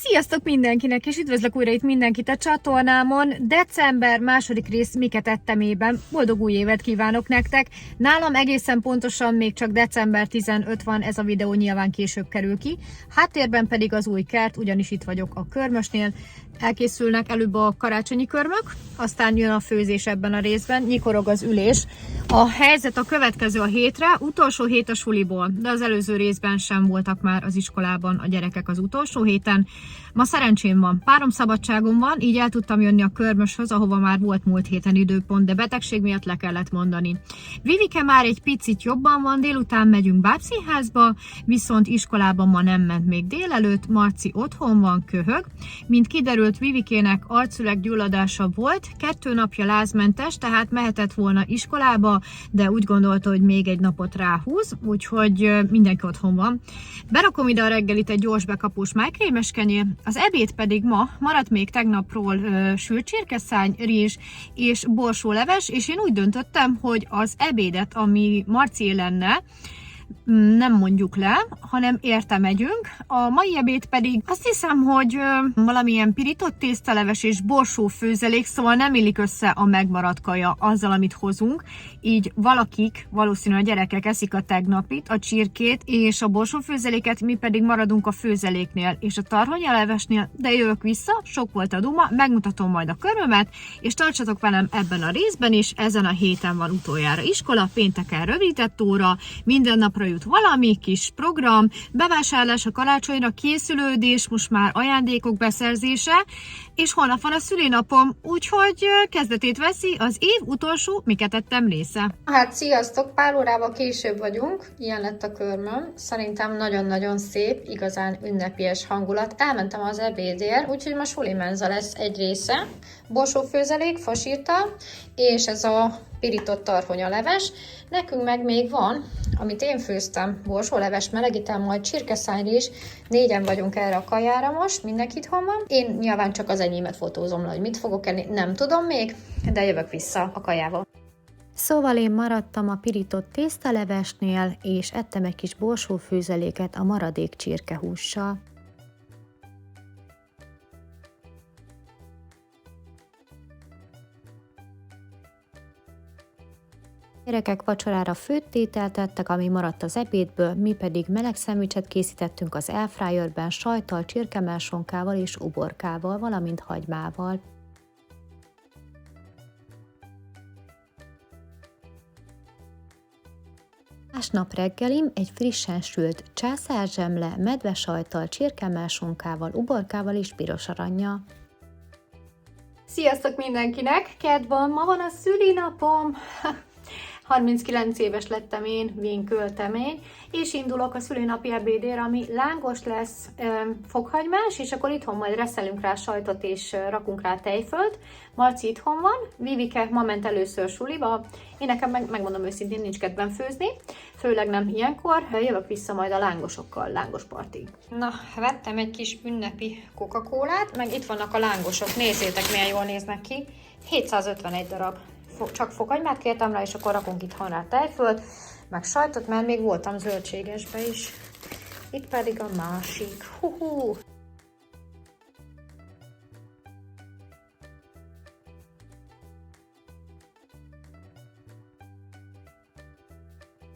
Sziasztok mindenkinek, és üdvözlök újra itt mindenkit a csatornámon. December második rész miket ettemében. Boldog új évet kívánok nektek. Nálam egészen pontosan még csak december 15 van, ez a videó nyilván később kerül ki. Háttérben pedig az új kert, ugyanis itt vagyok a körmösnél. Elkészülnek előbb a karácsonyi körmök, aztán jön a főzés ebben a részben, nyikorog az ülés. A helyzet a következő a hétre, utolsó hét a suliból, de az előző részben sem voltak már az iskolában a gyerekek az utolsó héten. Ma szerencsém van, párom szabadságom van, így el tudtam jönni a körmöshöz, ahova már volt múlt héten időpont, de betegség miatt le kellett mondani. Vivike már egy picit jobban van, délután megyünk bábszínházba, viszont iskolában ma nem ment még délelőtt, Marci otthon van, köhög. Mint kiderült, Vivikének arcüreggyulladása volt, 2 napja lázmentes, tehát mehetett volna iskolába, de úgy gondolta, hogy még egy napot ráhúz, úgyhogy mindenki otthon van. Berakom ide a reggelit egy gyors bekapós májkrémes kenyér, az ebéd pedig ma maradt még tegnapról sült csirkeszány, rizs és borsóleves, és én úgy döntöttem, hogy az ebédet, ami Marcié lenne, nem mondjuk le, hanem érte megyünk. A mai ebéd pedig azt hiszem, hogy valamilyen pirított tésztaleves és borsó főzelék, szóval nem illik össze a megmaradt kaja azzal, amit hozunk. Így valakik, valószínűleg a gyerekek eszik a tegnapit, a csirkét és a borsó főzeléket, mi pedig maradunk a főzeléknél és a tarhonyalevesnél, de jövök vissza, sok volt a duma, megmutatom majd a körömet, és tartsatok velem ebben a részben is, ezen a héten van utoljára iskola, pénteken rövidített óra, minden napra jut valami kis program, bevásárlás a karácsonyra, készülődés, most már ajándékok beszerzése, és holnap van a szülinapom, úgyhogy kezdetét veszi az év utolsó miket ettem része. Hát sziasztok, pár órával később vagyunk, ilyen lett a körmöm, szerintem nagyon-nagyon szép, igazán ünnepies hangulat. Elmentem az ebédért, úgyhogy ma suli menza lesz egy része, borsófőzelék, fasírta, és ez a pirított tarhonyaleves. Nekünk meg még van, amit én főztem, borsóleves, melegítem, majd csirkeszányrizs. 4-en vagyunk erre a kajára most, mindenki itthon van. Én nyilván csak az enyémet fotózom le, hogy mit fogok enni, nem tudom még, de jövök vissza a kajával. Szóval én maradtam a pirított tésztalevesnél, és ettem egy kis borsófőzeléket a maradék csirkehússal. Gyerekek vacsorára főtt ételt ettek, ami maradt az ebédből, mi pedig meleg szendvicset készítettünk az airfryerben sajttal, csirkemelsonkával és uborkával, valamint hagymával. Másnap reggelim egy frissen sült császárzsemle, medvesajttal, csirkemelsonkával, uborkával és piros arannyal. Sziasztok mindenkinek! Kedv van, ma van a szülinapom! 39 éves lettem én, vén költemény, és indulok a szülinapi ebédére, ami lángos lesz, fokhagymás, és akkor itthon majd reszelünk rá sajtot, és rakunk rá tejfölt. Marci itthon van, Vivike ma ment először suliba, én nekem megmondom őszintén, nincs kedvem főzni, főleg nem ilyenkor, jövök vissza majd a lángosokkal, lángos parti. Na, vettem egy kis ünnepi Coca-Colát, meg itt vannak a lángosok, nézzétek milyen jól néznek ki, 751 darab. Csak fokhagymát kértem rá, és akkor rakunk itthon rá tejfölt, meg sajtot, mert még voltam zöldségesbe is. Itt pedig a másik. Hú-hú!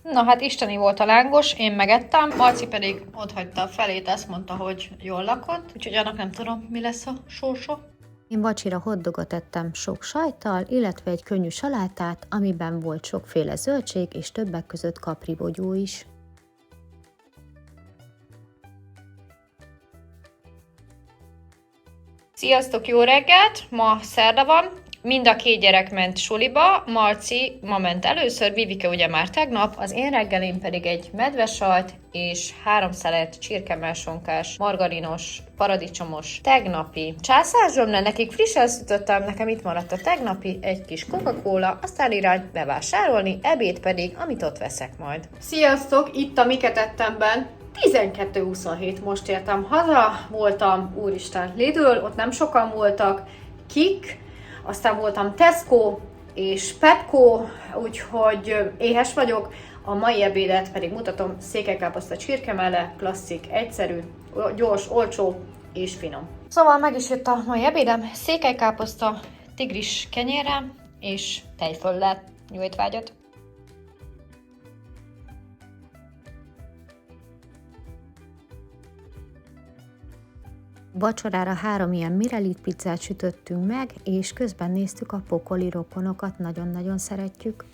Na hát isteni volt a lángos, én megettem, Marci pedig otthagyta a felét, azt mondta, hogy jól lakott, úgyhogy annak nem tudom, mi lesz a sorsa. Én vacsira hotdogot ettem sok sajttal, illetve egy könnyű salátát, amiben volt sokféle zöldség és többek között kapribogyó is. Sziasztok, jó reggelt! Ma szerda van, mind a 2 gyerek ment suliba, Marci ma ment először, Vivike ugye már tegnap, az én reggelim pedig egy medvesajt és 3 szelet csirkemelsonkás, margarinos, paradicsomos tegnapi császárzsömle, nekik frissen sütöttem, nekem itt maradt a tegnapi, egy kis Coca-Cola, aztán irány bevásárolni, ebéd pedig, amit ott veszek majd. Sziasztok, itt a miket ettemben. 12:27, most értem haza, voltam, úristen, Lidl, ott nem sokan voltak, Kik, aztán voltam Tesco és Pepco, úgyhogy éhes vagyok. A mai ebédet pedig mutatom, székelykáposzta csirkemelle, klasszik, egyszerű, gyors, olcsó, és finom. Szóval meg is jött a mai ebédem, székelykáposzta, tigris kenyérrel és tejföllel jó étvágyat. Vacsorára 3 ilyen Mirelit pizzát sütöttünk meg, és közben néztük a Pokoli rokonokat, nagyon-nagyon szeretjük.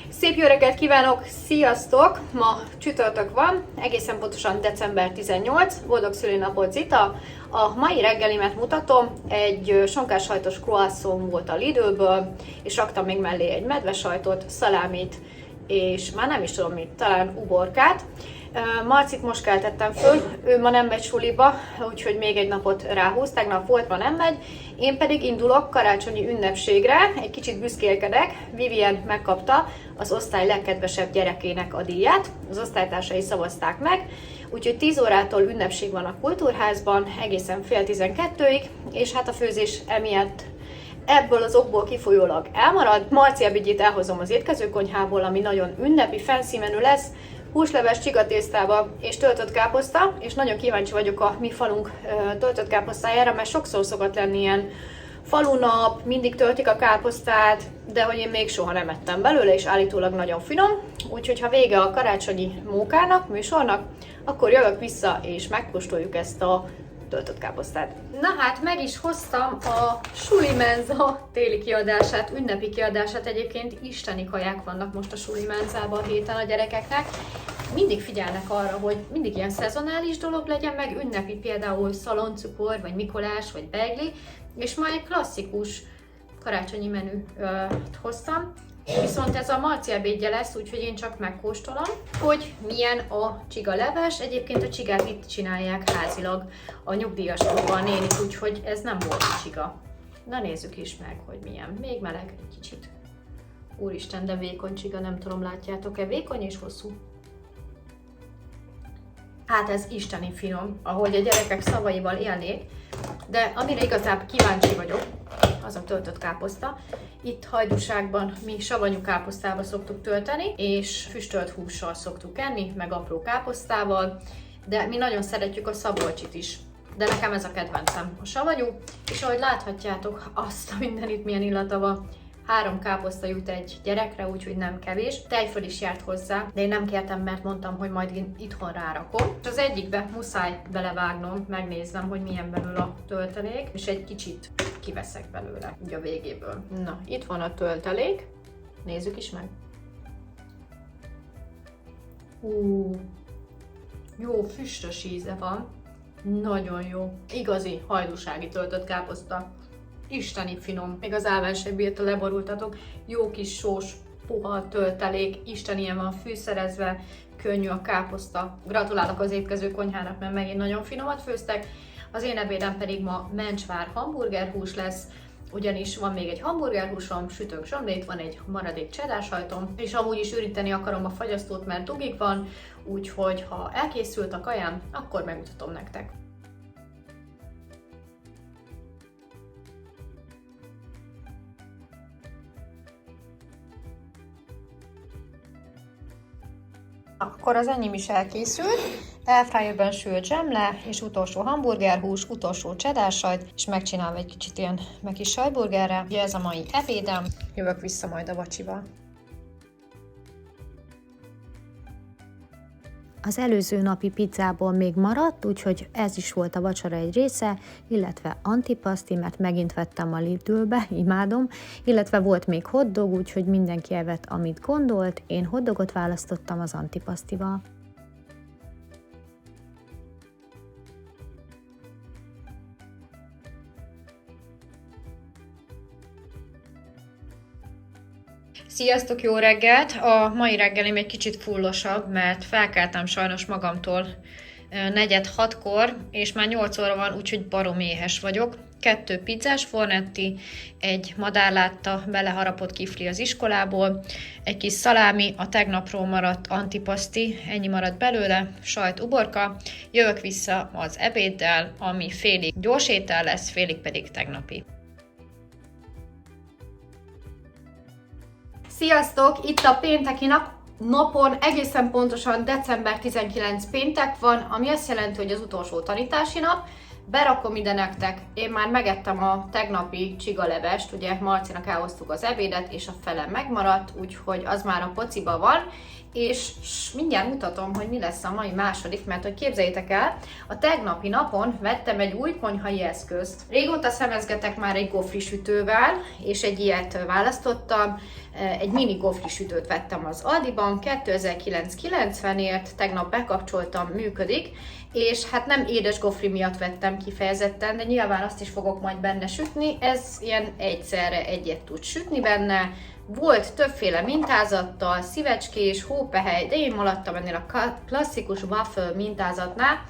Szép jó reggelt kívánok! Sziasztok! Ma csütörtök van, egészen pontosan december 18, boldog szülinapot Zita! A mai reggelimet mutatom, egy sonkáshajtos croissant volt a Lidlből, és raktam még mellé egy medvesajtot, szalámit, és már nem is tudom mit, talán uborkát. Marcit most keltettem föl, ő ma nem megy suliba, úgyhogy még egy napot ráhúz, tegnap volt, ma nem megy. Én pedig indulok karácsonyi ünnepségre, egy kicsit büszkélkedek, Vivien megkapta az osztály legkedvesebb gyerekének a díját, az osztálytársai szavazták meg, úgyhogy 10 órától ünnepség van a kultúrházban, egészen fél 12-ig, és hát a főzés emiatt ebből az okból kifolyólag elmarad. Marci ebédjét elhozom az étkezőkonyhából, ami nagyon ünnepi, fancy menü lesz, húsleves csigatésztába és töltött káposzta, és nagyon kíváncsi vagyok a mi falunk töltött káposztájára, mert sokszor szokott lenni ilyen falunap, mindig töltik a káposztát, de hogy én még soha nem ettem belőle, és állítólag nagyon finom, úgyhogy ha vége a karácsonyi mókának, műsornak, akkor jövök vissza, és megkóstoljuk ezt a töltött káposztát. Na hát, meg is hoztam a Suli Menza téli kiadását, ünnepi kiadását. Egyébként isteni kaják vannak most a Suli Menzában a héten a gyerekeknek. Mindig figyelnek arra, hogy mindig ilyen szezonális dolog legyen, meg ünnepi, például szaloncukor, vagy Mikolás, vagy beigli, és ma egy klasszikus karácsonyi menüt hoztam. Viszont ez a Marci ebédje lesz, úgyhogy én csak megkóstolom, hogy milyen a csigaleves. Egyébként a csigát itt csinálják házilag a nyugdíjasokban, a nénik, úgyhogy ez nem volt csiga. Na nézzük is meg, hogy milyen. Még meleg egy kicsit. Úristen, de vékony csiga, nem tudom, látjátok-e? Vékony és hosszú. Hát ez isteni finom, ahogy a gyerekek szavaival élnék, de amire igazából kíváncsi vagyok, az a töltött káposzta. Itt Hajdúságban mi savanyú káposztába szoktuk tölteni, és füstölt hússal szoktuk enni, meg apró káposztával, de mi nagyon szeretjük a szabolcsit is. De nekem ez a kedvencem, a savanyú, és ahogy láthatjátok, azt a mindenit milyen illata van. 3 káposzta jut egy gyerekre, úgyhogy nem kevés. Tejföl is járt hozzá, de én nem kértem, mert mondtam, hogy majd én itthon rárakom. És az egyikbe muszáj belevágnom, megnéznem, hogy milyen belül a töltelék, és egy kicsit kiveszek belőle, ugye a végéből. Na, itt van a töltelék, nézzük is meg. Jó füstös íze van, nagyon jó. Igazi hajdúsági töltött káposzta. Isteni finom, még az álmán bírta, leborultatok. Jó kis sós, puha töltelék, istenien van fűszerezve, könnyű a káposzta. Gratulálok az étkezőkonyhának, mert megint nagyon finomat főztek. Az én ebédem pedig ma mencsvár hamburgerhús lesz, ugyanis van még egy hamburgerhúsom, sütök zsömlét, van egy maradék cheddar sajtom, és amúgy is üríteni akarom a fagyasztót, mert dugig van, úgyhogy ha elkészült a kajám, akkor megmutatom nektek. Akkor az enyém is elkészült, airfryerben sült zsemle, és utolsó hamburgerhús, utolsó cheddar sajt, és megcsinálva egy kicsit ilyen meg is sajtburgerre. Ugye ez a mai ebédem, jövök vissza majd a vacsival. Az előző napi pizzából még maradt, úgyhogy ez is volt a vacsora egy része, illetve antipaszti, mert megint vettem a Lidlbe, imádom, illetve volt még hotdog, úgyhogy mindenki evett, amit gondolt, én hotdogot választottam az antipasztival. Sziasztok, jó reggelt! A mai reggelim egy kicsit fullosabb, mert felkeltem sajnos magamtól 4:30-kor, és már 8 óra van, úgyhogy barom éhes vagyok. 2 pizzás fornetti, egy madárlátta, beleharapott kifli az iskolából, egy kis szalámi, a tegnapról maradt antipaszti, ennyi maradt belőle, sajt, uborka. Jövök vissza az ebéddel, ami félig gyors étel lesz, félig pedig tegnapi. Sziasztok! Itt a pénteki nap. napon egészen pontosan december 19 péntek van, ami azt jelenti, hogy az utolsó tanítási nap. Berakom ide nektek, én már megettem a tegnapi csigalevest, ugye Marcinak elhoztuk az ebédet, és a fele megmaradt, úgyhogy az már a pociba van, és mindjárt mutatom, hogy mi lesz a mai második, mert hogy képzeljétek el, a tegnapi napon vettem egy új konyhai eszközt. Régóta szemezgetek már egy gofrisütővel, és egy ilyet választottam. Egy mini gofrisütőt vettem az Aldiban, 2009-90-ért, tegnap bekapcsoltam, működik, és hát nem édes gofri miatt vettem kifejezetten, de nyilván azt is fogok majd benne sütni, ez ilyen egyszerre egyet tud sütni benne. Volt többféle mintázattal, szívecskés, hópehely, de én maradtam ennél a klasszikus waffle mintázatnál,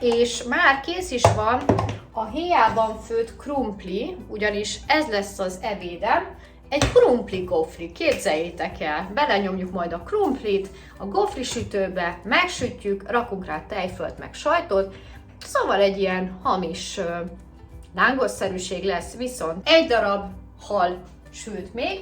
és már kész is van a héjában főtt krumpli, ugyanis ez lesz az ebédem, egy krumpli gofri, képzeljétek el, belenyomjuk majd a krumplit a gofrisütőbe, megsütjük, rakunk rá tejfölt meg sajtot, szóval egy ilyen hamis lángosszerűség lesz, viszont egy darab hal sült még,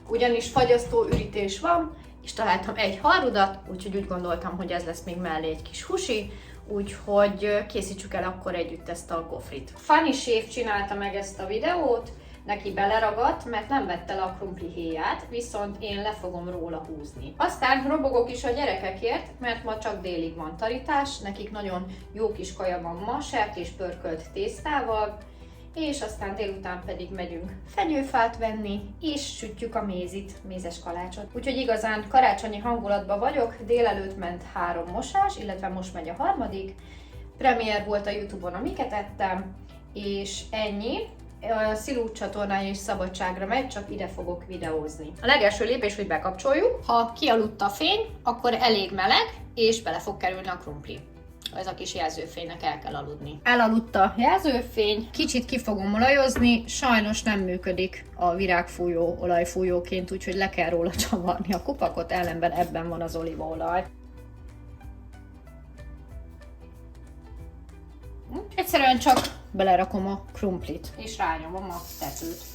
ugyanis fagyasztó ürítés van, és találtam egy halrudat, úgyhogy úgy gondoltam, hogy ez lesz még mellé egy kis husi, úgyhogy készítsük el akkor együtt ezt a gofrit. Funny Chef csinálta meg ezt a videót, neki beleragadt, mert nem vette le a krumpli héját, viszont én le fogom róla húzni. Aztán robogok is a gyerekekért, mert ma csak délig van tanítás, nekik nagyon jó kis kaja van ma, sertéspörkölt tésztával, és aztán délután pedig megyünk fenyőfát venni, és sütjük a mézes kalácsot. Úgyhogy igazán karácsonyi hangulatban vagyok, délelőtt ment 3 mosás, illetve most megy a 3. Premier volt a YouTube-on, amiket ettem, és ennyi. A Szilút csatornája is szabadságra megy, csak ide fogok videózni. A legelső lépés, hogy bekapcsoljuk. Ha kialudt a fény, akkor elég meleg, és bele fog kerülni a krumpli. Ez a kis jelzőfénynek el kell aludni. Elaludt a jelzőfény, kicsit ki fogom olajozni, sajnos nem működik a virágfújó olajfújóként, úgyhogy le kell róla csavarni a kupakot, ellenben ebben van az olívaolaj. Egyszerűen csak belerakom a krumplit, és rányomom a tetőt.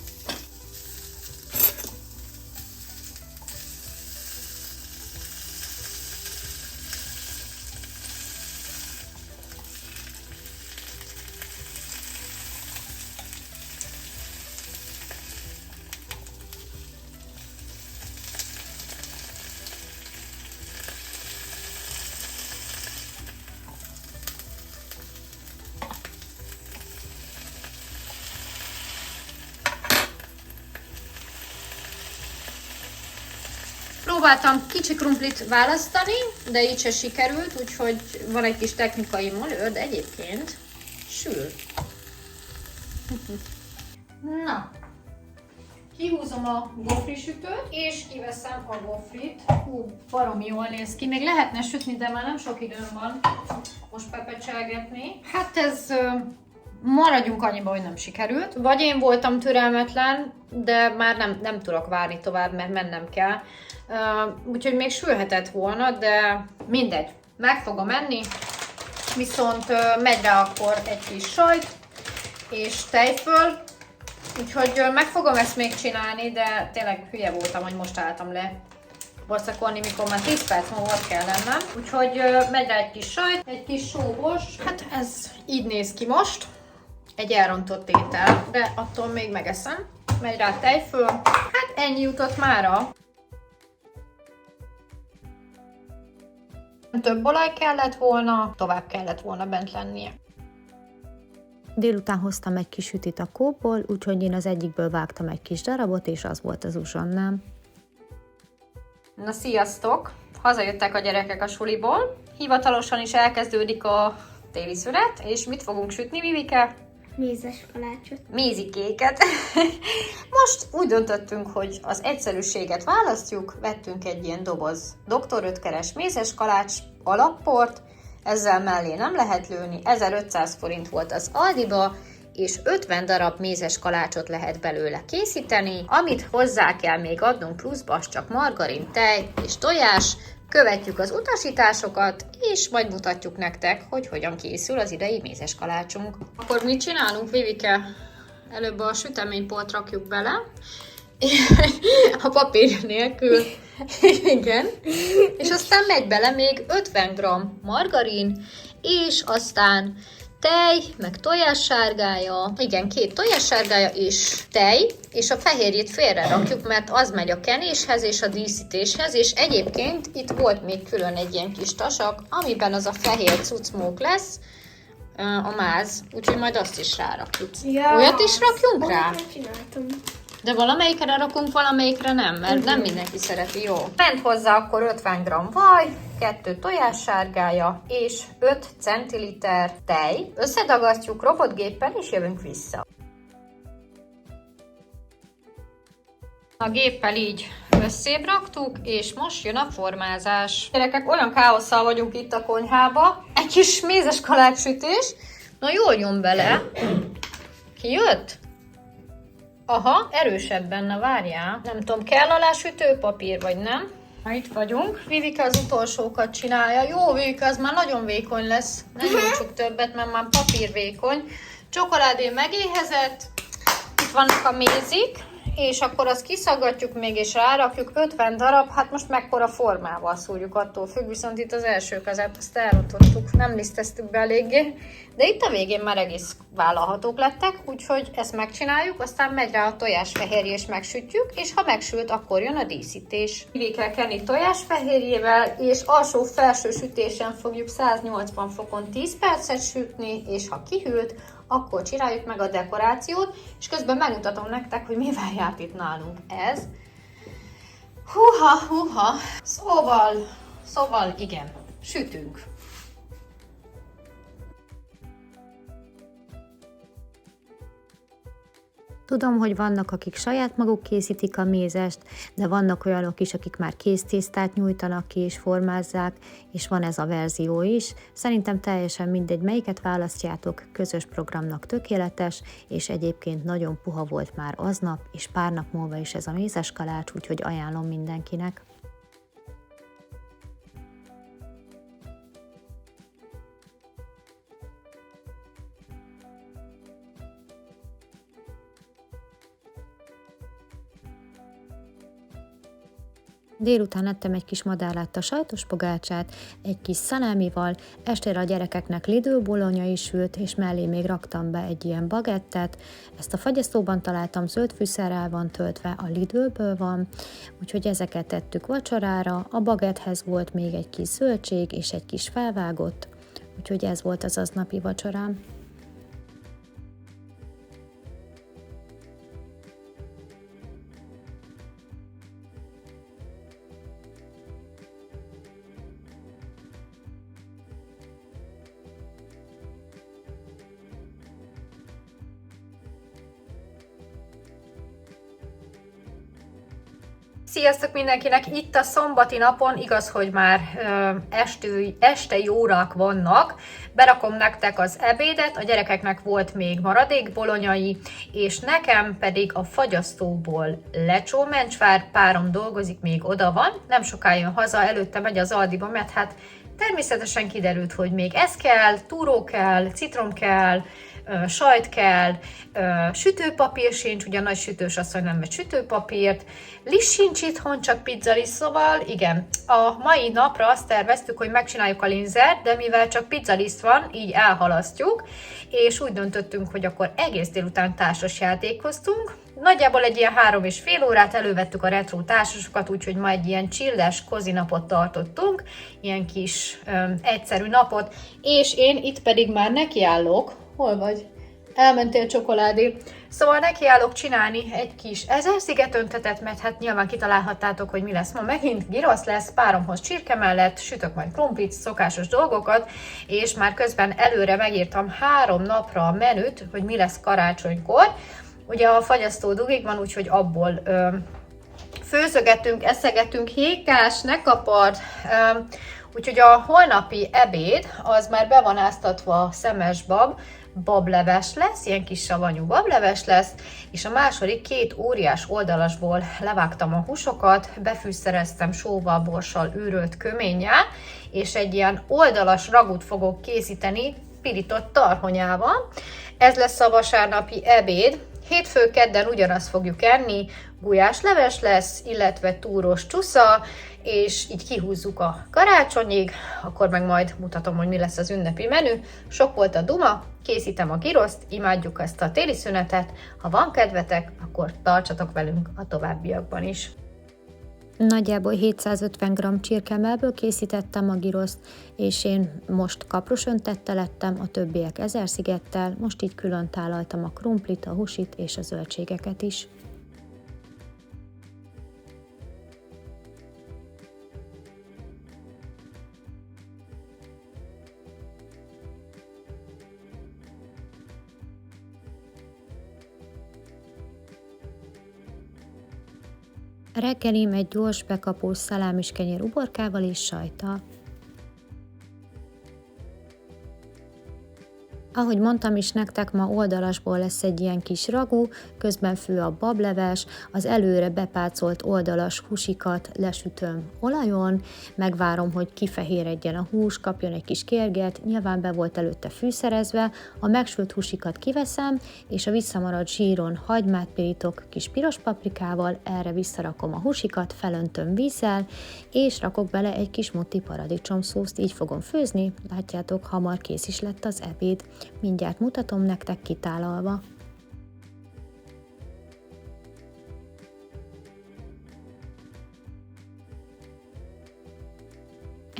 Próbáltam kicsi krumplit választani, de így se sikerült, úgyhogy van egy kis technikai malőr, de egyébként sül. Na, kihúzom a gofrisütőt, és kiveszem a gofrit. Hú, baromi jól néz ki. Még lehetne sütni, de már nem sok időm van most pepecselgetni. Hát ez... maradjunk annyiba, hogy nem sikerült. Vagy én voltam türelmetlen, de már nem tudok várni tovább, mert mennem kell. Úgyhogy még sülhetett volna, de mindegy. Meg fogom enni, viszont megy rá akkor egy kis sajt és tejföl. Úgyhogy meg fogom ezt még csinálni, de tényleg hülye voltam, hogy most álltam le vacakolni, mikor már 10 perc múlva ott kell lennem. Úgyhogy megy rá egy kis sajt, egy kis sóbos. Hát ez így néz ki most. Egy elrontott étel, de attól még megeszem. Megy rá tejföl. Hát ennyi jutott mára. Több olaj kellett volna, tovább kellett volna bent lennie. Délután hoztam egy kis sütit a kóból, úgyhogy én az egyikből vágtam egy kis darabot, és az volt az uzsonnám. Na sziasztok! Hazajöttek a gyerekek a suliból. Hivatalosan is elkezdődik a téli szünet, és mit fogunk sütni, Vivike? Mézes kalácsot. Mézikéket. Most úgy döntöttünk, hogy az egyszerűséget választjuk, vettünk egy ilyen doboz Dr. Oetkeres mézes kalács alapport, ezzel mellé nem lehet lőni, 1500 forint volt az Aldiba, és 50 darab mézes kalácsot lehet belőle készíteni. Amit hozzá kell még adnunk pluszba, az csak margarin, tej és tojás. Követjük az utasításokat, és majd mutatjuk nektek, hogy hogyan készül az idei mézes kalácsunk. Akkor mit csinálunk, Vivike? Előbb a süteményport rakjuk bele. a papír nélkül. Igen. És aztán megy bele még 50 g margarin, és aztán tej, meg tojássárgája, igen, 2 tojássárgája és tej, és a fehérjét félre rakjuk, mert az megy a kenéshez és a díszítéshez, és egyébként itt volt még külön egy ilyen kis tasak, amiben az a fehér cucmók lesz, a máz, úgyhogy majd azt is rárakjuk. Ja. Olyat is rakjunk rá? Nem csináltam. De valamelyikre rakunk, valamelyikre nem, mert nem mindenki szereti, jó. Ment hozzá akkor 50 g vaj, 2 tojássárgája és 5 centiliter tej. Összedagasztjuk robotgéppel és jövünk vissza. A géppel így összébb raktuk, és most jön a formázás. Gyerekek, olyan káosszal vagyunk itt a konyhába. Egy kis mézes kalácssütés. Na jól jön bele. Ki jött? Aha, erősebben, na várjál. Nem tudom, kell alá sütőpapír, vagy nem? Ha itt vagyunk. Vivike az utolsókat csinálja. Jó, Vivike, az már nagyon vékony lesz. Nem nyújtsuk többet, mert már papír vékony. Csokoládé megéhezett. Itt vannak a mézik. És akkor azt kiszaggatjuk még, és rárakjuk 50 darab, hát most mekkora formával szúrjuk, attól függ, viszont itt az első kezet, azt elrontottuk, nem liszteztük be eléggé, de itt a végén már egész vállalhatók lettek, úgyhogy ezt megcsináljuk, aztán megy rá a tojásfehérje, és megsütjük, és ha megsült, akkor jön a díszítés. Végig kell kenni tojásfehérjével, és alsó-felső sütésen fogjuk 180 fokon 10 percet sütni, és ha kihűlt, akkor csináljuk meg a dekorációt, és közben megmutatom nektek, hogy mivel járt itt nálunk ez. Húha. Szóval igen, sütünk. Tudom, hogy vannak, akik saját maguk készítik a mézest, de vannak olyanok is, akik már késztésztát nyújtanak ki és formázzák, és van ez a verzió is. Szerintem teljesen mindegy, melyiket választjátok, közös programnak tökéletes, és egyébként nagyon puha volt már aznap, és pár nap múlva is ez a mézes kalács, úgyhogy ajánlom mindenkinek. Délután ettem egy kis madárlátta sajtos pogácsát, egy kis szalámival, estére a gyerekeknek Lidl bolonya is sült, és mellé még raktam be egy ilyen bagettet. Ezt a fagyasztóban találtam, zöld fűszerrel van töltve, a Lidlből van, úgyhogy ezeket tettük vacsorára. A bagetthez volt még egy kis zöldség és egy kis felvágott, úgyhogy ez volt az aznapi vacsorám. Sziasztok mindenkinek! Itt a szombati napon, igaz, hogy már este órak vannak, berakom nektek az ebédet, a gyerekeknek volt még maradék bolonyai, és nekem pedig a fagyasztóból lecsó mencsvár, párom dolgozik, még oda van, nem soká jön haza, előtte megy az Aldiba, mert hát természetesen kiderült, hogy még ez kell, túró kell, citrom kell, sajt kell, sütőpapír sincs, ugye a nagy sütős asszony nem vett sütőpapírt, liszt sincs itthon, csak pizzaliszt, szóval igen, a mai napra azt terveztük, hogy megcsináljuk a linzert, de mivel csak pizzaliszt van, így elhalasztjuk, és úgy döntöttünk, hogy akkor egész délután társas játékoztunk. Nagyjából egy ilyen 3,5 órát elővettük a retro társasokat, úgyhogy ma egy ilyen chilles, cozy napot tartottunk, ilyen kis egyszerű napot, és én itt pedig már nekiállok. Hol vagy? Elmentél, csokoládé. Szóval nekiállok csinálni egy kis ezerszigetöntetet, mert hát nyilván kitalálhattátok, hogy mi lesz ma. Megint girasz lesz, páromhoz csirke mellett, sütök majd krumplit, szokásos dolgokat, és már közben előre megírtam 3 napra a menüt, hogy mi lesz karácsonykor. Ugye a fagyasztó dugig van, úgyhogy abból főzögetünk, eszegetünk, hékás, ne kapard. Úgyhogy a holnapi ebéd az már be van áztatva szemes bableves lesz, ilyen kis savanyú bableves lesz, és a második 2 óriás oldalasból levágtam a húsokat, befűszereztem sóval, borssal, őrölt köménnyel, és egy ilyen oldalas ragút fogok készíteni pirított tarhonyával. Ez lesz a vasárnapi ebéd. Hétfő kedden ugyanazt fogjuk enni, gulyásleves lesz, illetve túros csusza, és így kihúzzuk a karácsonyig, akkor meg majd mutatom, hogy mi lesz az ünnepi menü. Sok volt a duma, készítem a giroszt, imádjuk ezt a téli szünetet, ha van kedvetek, akkor tartsatok velünk a továbbiakban is. Nagyjából 750 g csirkemellből készítettem a giroszt, és én most kapros öntettel ettem, a többiek ezerszigettel, most így külön tálaltam a krumplit, a húsit és a zöldségeket is. Reggelim egy gyors bekapós szalámis kenyér uborkával és sajttal. Ahogy mondtam is nektek, ma oldalasból lesz egy ilyen kis ragú, közben fő a bableves, az előre bepácolt oldalas húsikat lesütöm olajon, megvárom, hogy kifehéredjen a hús, kapjon egy kis kérget, nyilván be volt előtte fűszerezve, a megsült húsikat kiveszem, és a visszamaradt zsíron hagymát pirítok kis piros paprikával, erre visszarakom a húsikat, felöntöm vízzel, és rakok bele egy kis mutti paradicsomszószt, így fogom főzni, látjátok, hamar kész is lett az ebéd. Mindjárt mutatom nektek kitálalva.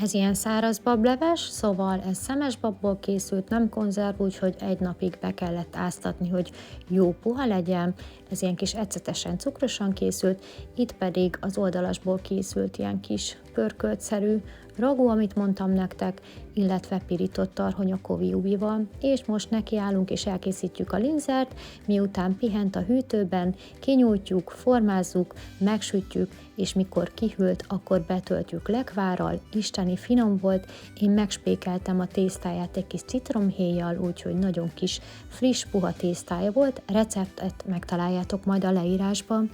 Ez ilyen száraz bableves, szóval ez szemes babból készült, nem konzerv, úgyhogy egy napig be kellett áztatni, hogy jó puha legyen. Ez ilyen kis ecetesen, cukrosan készült, itt pedig az oldalasból készült ilyen kis pörköltszerű ragú, amit mondtam nektek, illetve pirított tarhonya koviubival, és most nekiállunk és elkészítjük a linzert, miután pihent a hűtőben, kinyújtjuk, formázzuk, megsütjük, és mikor kihűlt, akkor betöltjük lekvárral, isteni finom volt, én megspékeltem a tésztáját egy kis citromhéjjal, úgyhogy nagyon kis friss, puha tésztája volt, receptet megtaláljátok majd a leírásban.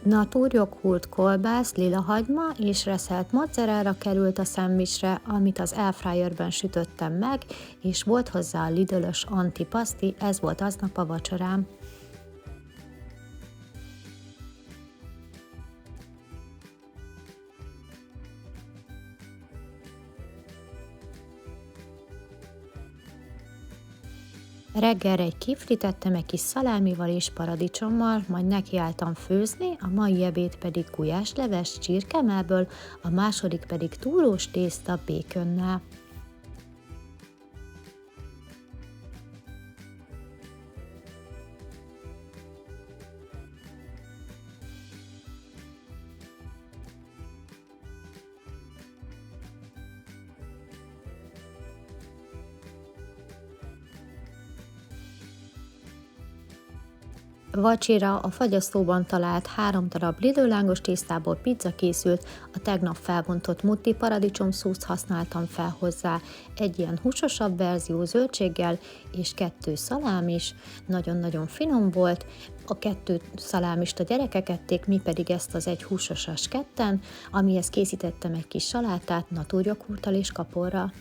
Naturjoghurt, kolbász, lilahagyma és reszelt mozzarella került a szendvicsre, amit az airfryerben sütöttem meg, és volt hozzá a Lidl-ös antipaszti, ez volt aznap a vacsorám. Reggelre egy kiflit ettem egy kis szalámival és paradicsommal, majd nekiálltam főzni, a mai ebéd pedig gulyásleves csirkemellből, a második pedig túrós tészta békönnel. Vacsira a fagyasztóban talált 3 darab Lidl lángos tésztából pizza készült, a tegnap felbontott mutti paradicsomszószt használtam fel hozzá, egy ilyen húsosabb verzió zöldséggel és 2 szalámis, nagyon-nagyon finom volt, a 2 szalámist a gyerekek ették, mi pedig ezt az egy húsosas ketten, amihez készítettem egy kis salátát naturjoghurttal és kaporral.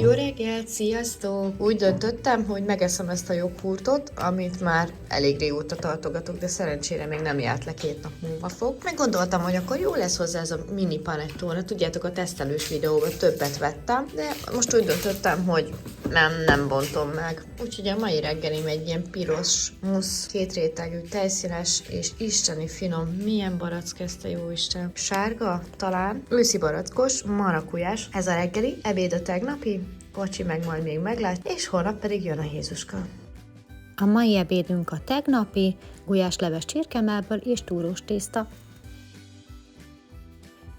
Jó reggelt, sziasztok! Úgy döntöttem, hogy megeszem ezt a joghurtot, amit már elég régóta tartogatok, de szerencsére még nem járt le, 2 nap múlva fog. Meggondoltam, hogy akkor jó lesz hozzá ez a mini panettone. Tudjátok, a tesztelős videóban többet vettem, de most úgy döntöttem, hogy nem bontom meg. Úgyhogy a mai reggelim egy ilyen piros musz, 2 rétegű, tejszínes és isteni finom. Milyen barack ez, te jó Isten? Sárga, talán, őszi barackos, marakujás. Ez a reggeli, ebéd a tegnapi, Bocsi meg majd még meglát, és holnap pedig jön a Jézuska. A mai ebédünk a tegnapi, gulyásleves csirkemellből és túrós tészta.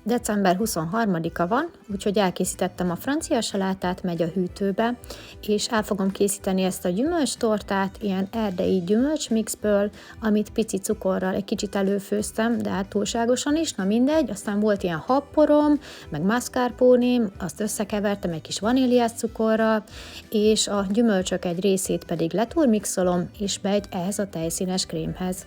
December 23-a van, úgyhogy elkészítettem a francia salátát, megy a hűtőbe, és el fogom készíteni ezt a gyümölcstortát, ilyen erdei gyümölcsmixből, amit pici cukorral egy kicsit előfőztem, de hát túlságosan is, na mindegy, aztán volt ilyen habporom, meg mascarpone, azt összekevertem egy kis vaníliás cukorral, és a gyümölcsök egy részét pedig letúrmixolom, és begy ehhez a tejszínes krémhez.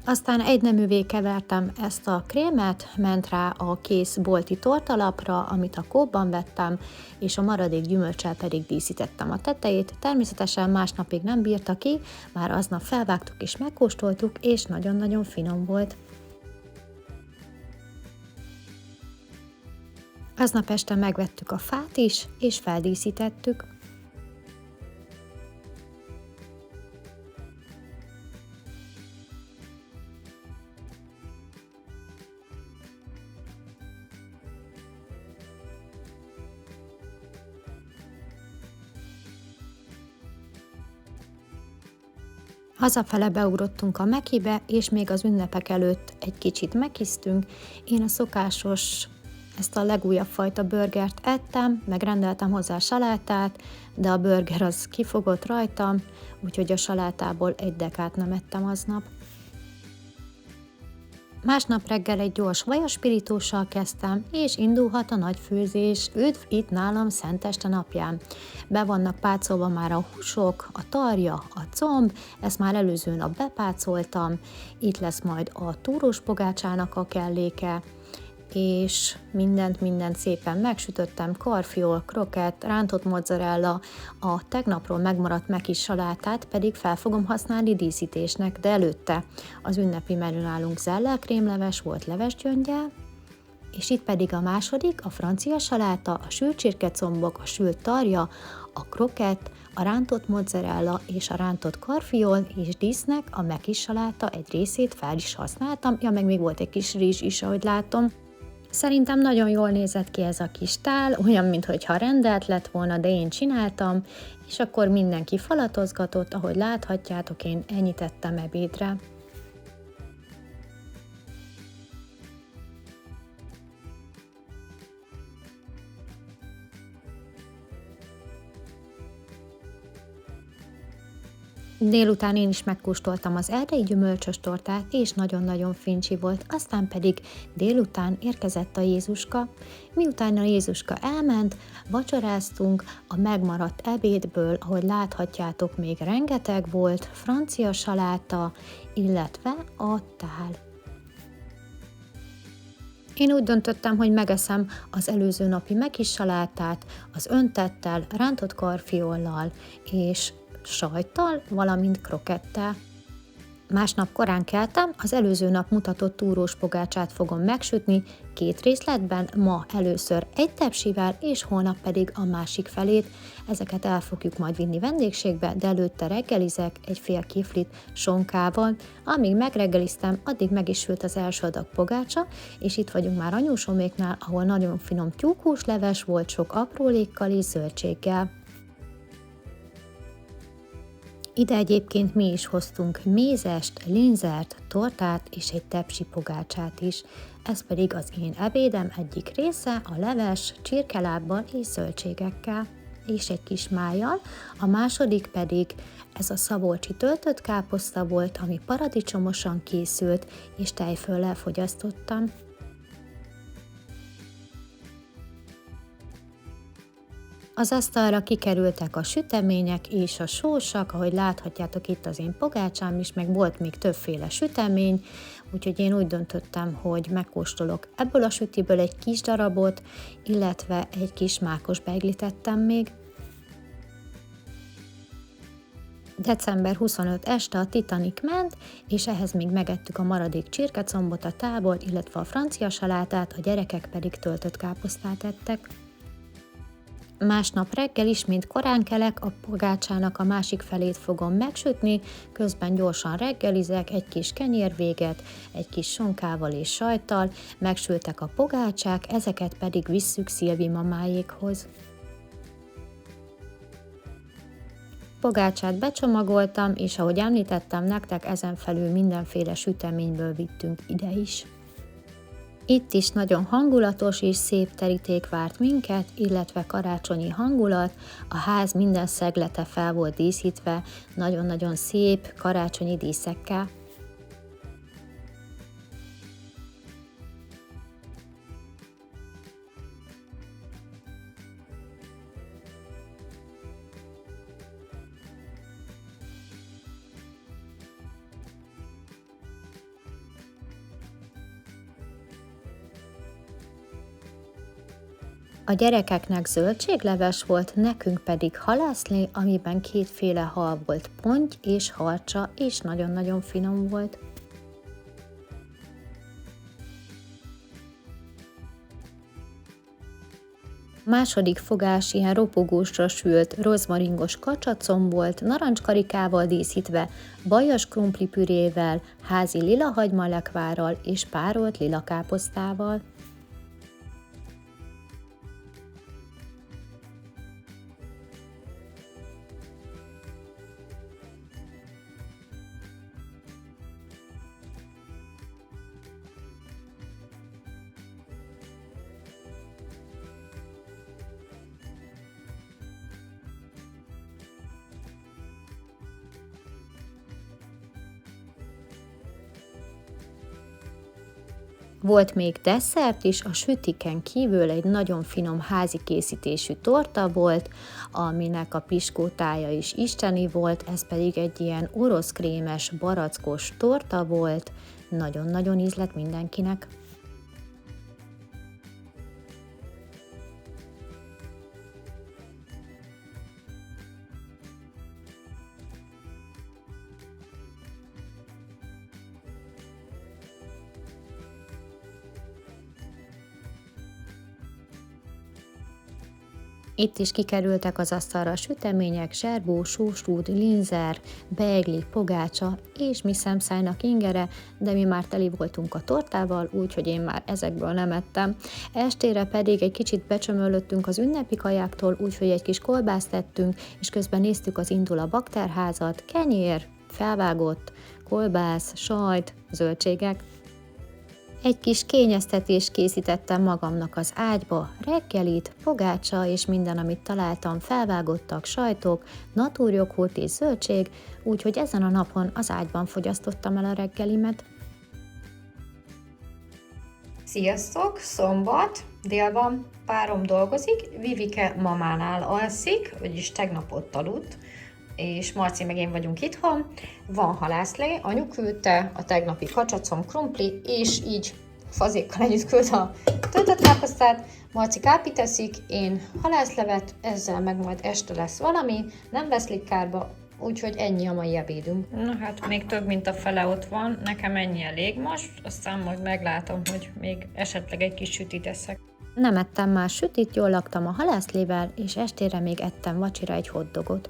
Aztán egyneművé kevertem ezt a krémet, ment rá a kész bolti tortalapra, amit a kóbban vettem, és a maradék gyümölccsel pedig díszítettem a tetejét. Természetesen másnapig nem bírta ki, már aznap felvágtuk és megkóstoltuk, és nagyon-nagyon finom volt. Aznap este megvettük a fát is, és feldíszítettük. Hazafele beugrottunk a Mekibe, és még az ünnepek előtt egy kicsit mekisztünk. Én a szokásos, ezt a legújabb fajta burgert ettem, meg rendeltem hozzá salátát, de a burger az kifogott rajtam, úgyhogy a salátából egy dekát nem ettem aznap. Másnap reggel egy gyors vajaspiritóssal kezdtem, és indulhat a nagy főzés. Üdv itt nálam Szenteste napján. Be vannak pácolva már a húsok, a tarja, a comb, ezt már előző nap bepácoltam. Itt lesz majd a túrós pogácsának a kelléke, és mindent szépen megsütöttem, karfiol, krokett, rántott mozzarella, a tegnapról megmaradt mekis salátát pedig fel fogom használni díszítésnek, de előtte az ünnepi menü nálunk zellel-krémleves volt levesgyöngyel, és itt pedig a második, a francia saláta, a sült csirkecombok, a sült tarja, a krokett, a rántott mozzarella és a rántott karfiol, és dísznek a mekis saláta egy részét fel is használtam, ja, meg még volt egy kis rizs is, ahogy látom. Szerintem nagyon jól nézett ki ez a kis tál, olyan, mintha rendelt lett volna, de én csináltam, és akkor mindenki falatozgatott, ahogy láthatjátok, én ennyit ettem ebédre. Délután én is megkóstoltam az erdei gyümölcsös tortát, és nagyon-nagyon fincsi volt, aztán pedig délután érkezett a Jézuska. Miután a Jézuska elment, vacsoráztunk a megmaradt ebédből, ahogy láthatjátok, még rengeteg volt, francia saláta, illetve a tál. Én úgy döntöttem, hogy megeszem az előző napi mekis salátát, az öntettel, rántott karfiollal és sajttal, valamint krokettel. Másnap korán keltem, az előző nap mutatott túrós pogácsát fogom megsütni 2 részletben, ma először egy tepsivel, és holnap pedig a másik felét. Ezeket el fogjuk majd vinni vendégségbe, de előtte reggelizek egy fél kiflit sonkával. Amíg megreggeliztem, addig meg is sült az első adag pogácsa, és itt vagyunk már anyósoméknál, ahol nagyon finom tyúkhúsleves volt, sok aprólékkal és zöldséggel. Ide egyébként mi is hoztunk mézest, linzert, tortát és egy tepsi pogácsát is. Ez pedig az én ebédem egyik része, a leves, csirkelábbal és zöldségekkel, és egy kis májjal. A második pedig ez a szabolcsi töltött káposzta volt, ami paradicsomosan készült, és tejföllel fogyasztottam. Az asztalra kikerültek a sütemények és a sósak, ahogy láthatjátok itt az én pogácsám is, meg volt még többféle sütemény, úgyhogy én úgy döntöttem, hogy megkóstolok ebből a sütiből egy kis darabot, illetve egy kis mákos beiglit ettem még. December 25 este a Titanic ment, és ehhez még megettük a maradék csirkecombot, a tálból, illetve a francia salátát, a gyerekek pedig töltött káposztát ettek. Másnap reggel ismét korán kelek, a pogácsának a másik felét fogom megsütni, közben gyorsan reggelizek, egy kis kenyérvéget, egy kis sonkával és sajttal, megsültek a pogácsák, ezeket pedig visszük Szilvi mamáékhoz. Pogácsát becsomagoltam, és ahogy említettem nektek, ezen felül mindenféle süteményből vittünk ide is. Itt is nagyon hangulatos és szép teríték várt minket, illetve karácsonyi hangulat, a ház minden szeglete fel volt díszítve, nagyon-nagyon szép karácsonyi díszekkel. A gyerekeknek zöldségleves volt, nekünk pedig halászlé, amiben kétféle hal volt, ponty és harcsa, és nagyon-nagyon finom volt. Második fogás ilyen ropogósra sült rozmaringos kacsacom volt, narancskarikával díszítve, bajas krumplipürével, házi lilahagymalekvárral és párolt lilakáposztával. Volt még desszert is, a sütiken kívül egy nagyon finom házi készítésű torta volt, aminek a piskótája is isteni volt, ez pedig egy ilyen orosz krémes, barackos torta volt, nagyon-nagyon ízlett mindenkinek. Itt is kikerültek az asztalra sütemények, zserbó, sósrúd, linzer, beigli, pogácsa és mi szemszájnak ingere, de mi már teli voltunk a tortával, úgyhogy én már ezekből nem ettem. Estére pedig egy kicsit becsömöllöttünk az ünnepi kajáktól, úgyhogy egy kis kolbászt tettünk, és közben néztük az Indul a bakterházat, kenyér, felvágott, kolbász, sajt, zöldségek. Egy kis kényeztetést készítettem magamnak az ágyba, reggelit, pogácsa és minden, amit találtam, felvágottak, sajtok, natúrjoghurt és zöldség, úgyhogy ezen a napon az ágyban fogyasztottam el a reggelimet. Sziasztok! Szombat, dél van, párom dolgozik, Vivike mamánál alszik, vagyis tegnap ott aludt, és Marci meg én vagyunk itthon. Van halászlé, anyu küldte a tegnapi kacsacom, krumpli, és így fazékkal együtt küld a töltött káposztát. Marci kápi teszik, én halászlevet, ezzel meg majd este lesz valami, nem vesz likárba, úgyhogy ennyi a mai ebédünk. Na hát még több, mint a fele ott van, nekem ennyi elég most, aztán majd meglátom, hogy még esetleg egy kis sütit eszek. Nem ettem más sütit, jól laktam a halászlével, és estére még ettem vacsira egy hotdogot.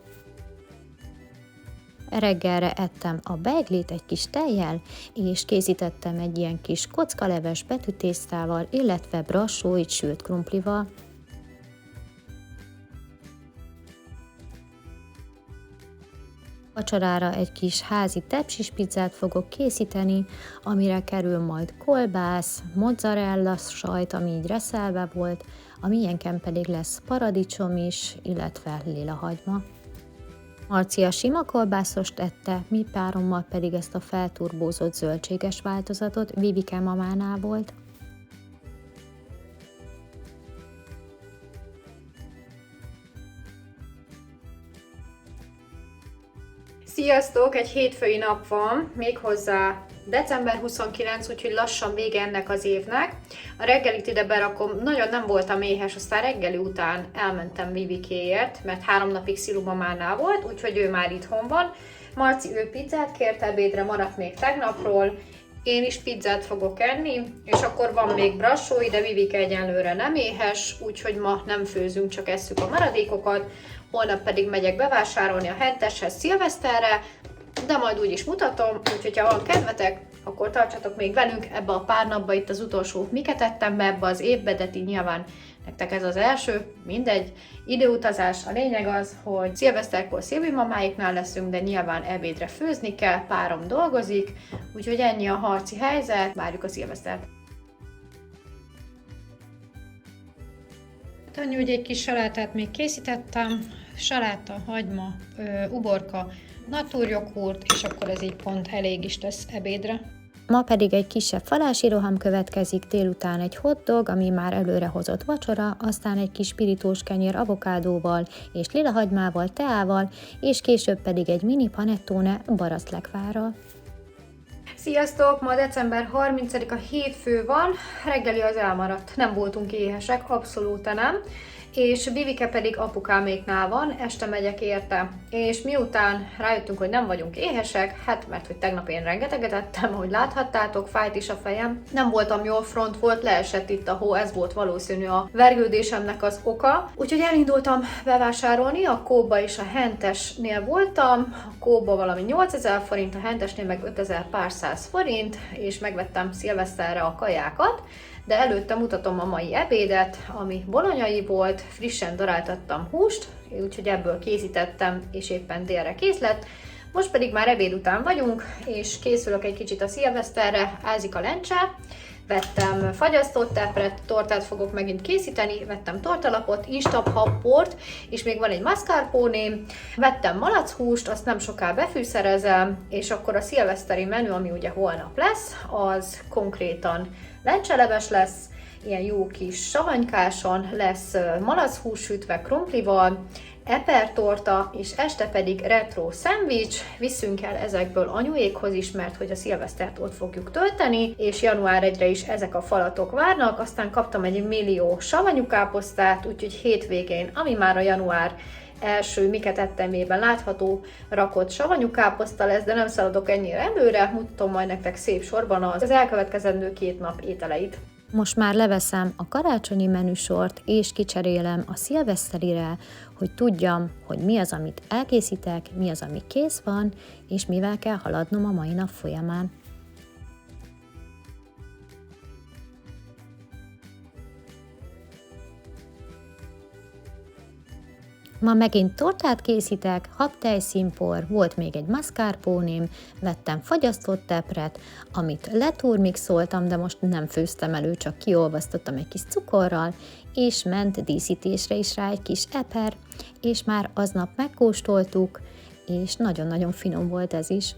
Reggelre ettem a beiglit egy kis tejjel, és készítettem egy ilyen kis kockaleves betűtésztával, illetve brassóit sült krumplival. Vacsorára egy kis házi tepsis pizzát fogok készíteni, amire kerül majd kolbász, mozzarella sajt, ami így reszelve volt, a miénken pedig lesz paradicsom is, illetve lilahagyma. Marci a sima kolbászost ette, mi párommal pedig ezt a felturbózott zöldséges változatot, Vivike mamánál volt. Sziasztok! Egy hétfői nap van, méghozzá december 29, úgyhogy lassan vége ennek az évnek. A reggelit ide berakom, nagyon nem voltam éhes, aztán reggeli után elmentem Vivikéért, mert 3 napig Szilu mamánál volt, úgyhogy ő már itthon van. Marci ő pizzát kért ebédre, maradt még tegnapról, én is pizzát fogok enni, és akkor van még brassói, de Vivike egyenlőre nem éhes, úgyhogy ma nem főzünk, csak esszük a maradékokat. Holnap pedig megyek bevásárolni a henteshez szilveszterre, de majd úgy is mutatom, úgyhogy ha van kedvetek, akkor tartsatok még velünk ebbe a pár napba, itt az utolsó miket ettem be ebbe az évbe, de ti nyilván nektek ez az első, mindegy, időutazás. A lényeg az, hogy szilveszterkor Szilvi mamáiknál leszünk, de nyilván ebédre főzni kell, párom dolgozik, úgyhogy ennyi a harci helyzet, várjuk a szilvesztert. Annyi, hogy egy kis salátát még készítettem, saláta, hagyma, uborka, natúrjoghurt, és akkor ez így pont elég is lesz ebédre. Ma pedig egy kisebb falási roham következik, délután egy hotdog, ami már előre hozott vacsora, aztán egy kis pirítós kenyér avokádóval és lilahagymával, teával, és később pedig egy mini panettone baraszlekvárral. Sziasztok! Ma december 30-a hétfő van, reggeli az elmaradt, nem voltunk éhesek, abszolút nem, és Vivike pedig apukáméknál van, este megyek érte. És miután rájöttünk, hogy nem vagyunk éhesek, hát mert hogy tegnap én rengeteget ettem, ahogy láthattátok, fájt is a fejem, nem voltam jól, front volt, leesett itt a hó, ez volt valószínű a vergődésemnek az oka. Úgyhogy elindultam bevásárolni, a Coopba és a Hentesnél voltam, a Coopba valami 8000 forint, a Hentesnél meg 5000 pár száz forint, és megvettem szilveszterre a kajákat. De előtte mutatom a mai ebédet, ami bolonyai volt, frissen daráltattam húst, úgyhogy ebből készítettem, és éppen délre kész lett. Most pedig már ebéd után vagyunk, és készülök egy kicsit a szilveszterre, ázik a lencse. Vettem fagyasztott tepret, tortát fogok megint készíteni, vettem tortalapot, instant habport, és még van egy mascarpone, vettem malachúst, azt nem soká befűszerezem, és akkor a szilveszteri menü, ami ugye holnap lesz, az konkrétan lencseleves lesz, ilyen jó kis savanykáson, lesz malachús sütve krumplival, epertorta, és este pedig retro szendvics. Viszünk el ezekből anyuékhoz is, mert hogy a szilvesztert ott fogjuk tölteni, és január 1-re is ezek a falatok várnak. Aztán kaptam egy millió savanyú káposztát, úgyhogy hétvégén, ami már a január első miket ettemében látható rakott savanyú káposzta lesz, de nem szaladok ennyire előre, mutatom majd nektek szép sorban az elkövetkezendő 2 nap ételeit. Most már leveszem a karácsonyi menüsort, és kicserélem a szilveszterire, hogy tudjam, hogy mi az, amit elkészítek, mi az, ami kész van, és mivel kell haladnom a mai nap folyamán. Ma megint tortát készítek, habtejszínpor, volt még egy mascarpone-m, vettem fagyasztott tepret, amit leturmixoltam, de most nem főztem elő, csak kiolvasztottam egy kis cukorral, és ment díszítésre is rá egy kis eper, és már aznap megkóstoltuk, és nagyon-nagyon finom volt ez is.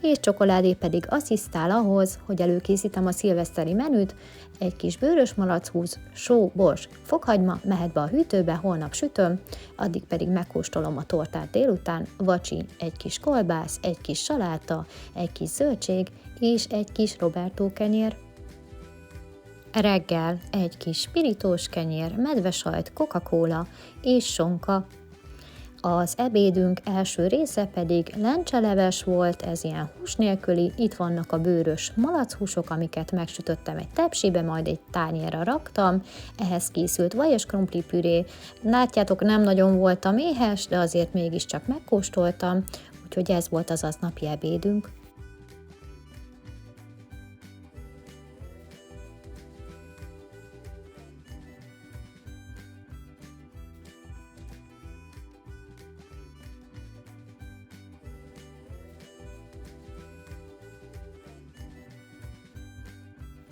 És csokoládé pedig asszisztál ahhoz, hogy előkészítem a szilveszteri menüt, egy kis bőrös malachúz, só, bors, fokhagyma mehet be a hűtőbe, holnap sütöm, addig pedig megkóstolom a tortát délután, vacsi, egy kis kolbász, egy kis saláta, egy kis zöldség és egy kis Roberto kenyér. Reggel egy kis spirítós kenyér, medvesajt, Coca-Cola és sonka. Az ebédünk első része pedig lencseleves volt, ez ilyen hús nélküli, itt vannak a bőrös malachúsok, amiket megsütöttem egy tepsibe, majd egy tányérra raktam, ehhez készült vajas krumplipüré, látjátok, nem nagyon voltam éhes, de azért mégiscsak megkóstoltam, úgyhogy ez volt az aznapi ebédünk.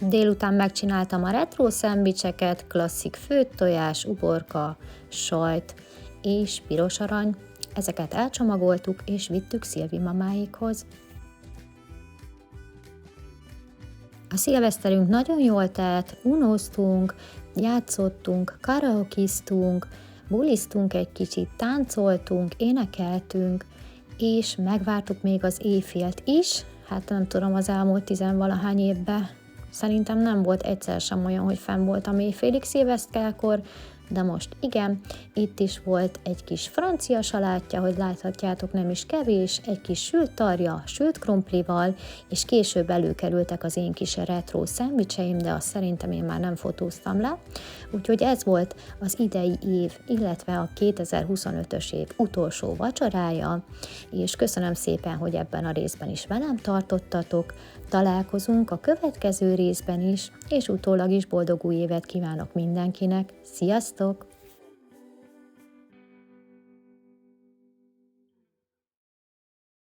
Délután megcsináltam a retro szendvicseket, klasszik főtt tojás, uborka, sajt és piros arany. Ezeket elcsomagoltuk és vittük Szilvi mamáékhoz. A szilveszterünk nagyon jól telt, unóztunk, játszottunk, karaokiztunk, buliztunk egy kicsit, táncoltunk, énekeltünk, és megvártuk még az éjfélt is, hát nem tudom, az elmúlt 10-valahány évben. Szerintem nem volt egyszer sem olyan, hogy fenn voltam éjfélig szilveszterkor, de most igen, itt is volt egy kis francia salátja, hogy láthatjátok, nem is kevés, egy kis sült tarja, sült krumplival, és később előkerültek az én kis retro szendvicseim, de azt szerintem én már nem fotóztam le. Úgyhogy ez volt az idei év, illetve a 2025-ös év utolsó vacsorája, és köszönöm szépen, hogy ebben a részben is velem tartottatok. Találkozunk a következő részben is, és utólag is boldog új évet kívánok mindenkinek. Sziasztok!